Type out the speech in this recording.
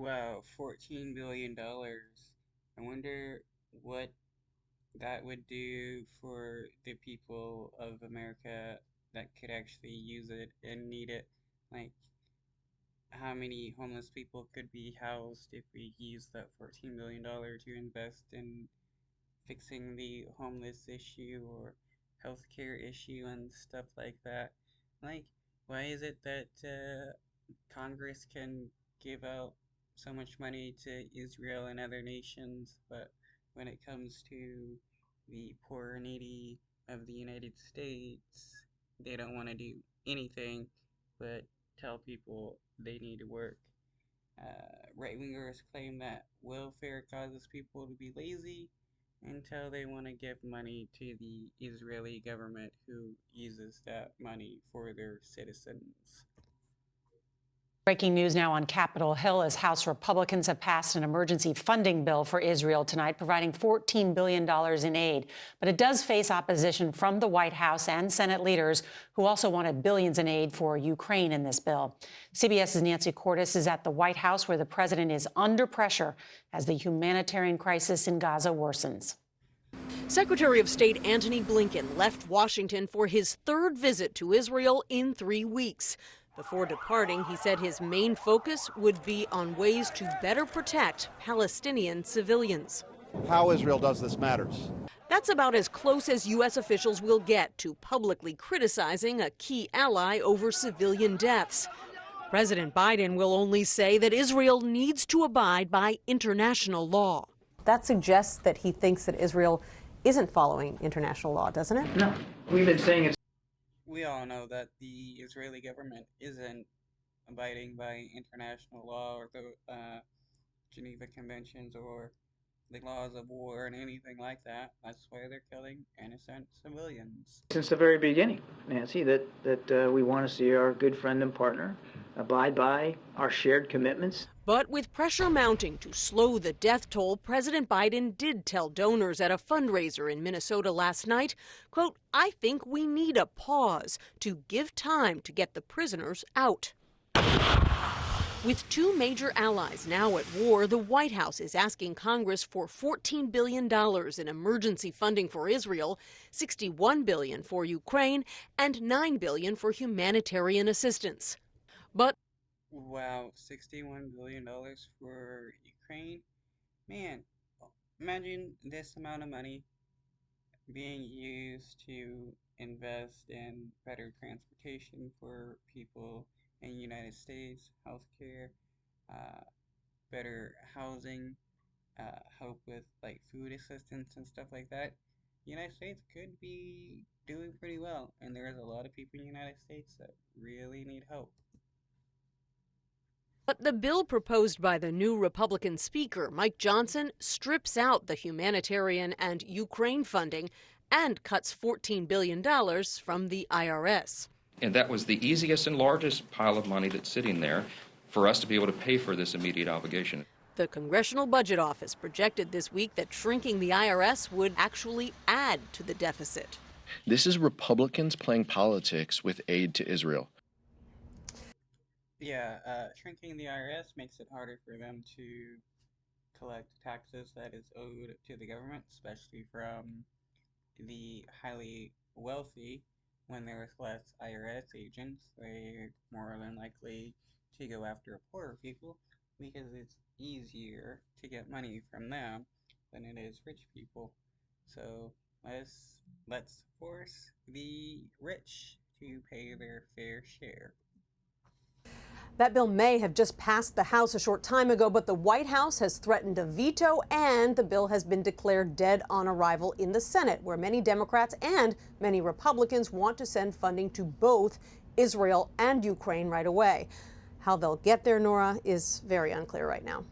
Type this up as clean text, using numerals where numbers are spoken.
Wow, $14 billion. I wonder what that would do for the people of America that could actually use it and need it. Like, how many homeless people could be housed if we use that $14 billion to invest in fixing the homeless issue or healthcare issue and stuff like that? Like, why is it that Congress can give out so much money to Israel and other nations, but when it comes to the poor and needy of the United States, they don't want to do anything but tell people they need to work? Right wingers claim that welfare causes people to be lazy until they want to give money to the Israeli government, who uses that money for their citizens. Breaking news now on Capitol Hill as House Republicans have passed an emergency funding bill for Israel tonight, providing $14 billion in aid. But it does face opposition from the White House and Senate leaders who also wanted billions in aid for Ukraine in this bill. CBS's Nancy Cordes is at the White House, where the president is under pressure as the humanitarian crisis in Gaza worsens. Secretary of State Antony Blinken left Washington for his third visit to Israel in 3 weeks. Before departing, he said his main focus would be on ways to better protect Palestinian civilians. How Israel does this matters. That's about as close as U.S. officials will get to publicly criticizing a key ally over civilian deaths. President Biden will only say that Israel needs to abide by international law. That suggests that he thinks that Israel isn't following international law, doesn't it? No, we've been saying it's. We all know that the Israeli government isn't abiding by international law or the Geneva Conventions or the laws of war and anything like that. That's why they're killing innocent civilians. Since the very beginning, Nancy, that we want to see our good friend and partner abide by our shared commitments. But with pressure mounting to slow the death toll, President Biden did tell donors at a fundraiser in Minnesota last night, quote, "I think we need a pause to give time to get the prisoners out." With two major allies now at war, the White House is asking Congress for $14 billion in emergency funding for Israel, $61 billion for Ukraine, and $9 billion for humanitarian assistance. But wow, $61 billion for Ukraine? Man, imagine this amount of money being used to invest in better transportation for people in the United States, healthcare, better housing, help with like food assistance and stuff like that. The United States could be doing pretty well, and there's a lot of people in the United States that really need help. But the bill proposed by the new Republican Speaker, Mike Johnson, strips out the humanitarian and Ukraine funding and cuts $14 billion from the IRS. And that was the easiest and largest pile of money that's sitting there for us to be able to pay for this immediate obligation. The Congressional Budget Office projected this week that shrinking the IRS would actually add to the deficit. This is Republicans playing politics with aid to Israel. Yeah, shrinking the IRS makes it harder for them to collect taxes that is owed to the government, especially from the highly wealthy. When there's less IRS agents, they're more than likely to go after poorer people because it's easier to get money from them than it is rich people. So let's force the rich to pay their fair share. That bill may have just passed the House a short time ago, but the White House has threatened a veto, and the bill has been declared dead on arrival in the Senate, where many Democrats and many Republicans want to send funding to both Israel and Ukraine right away. How they'll get there, Nora, is very unclear right now.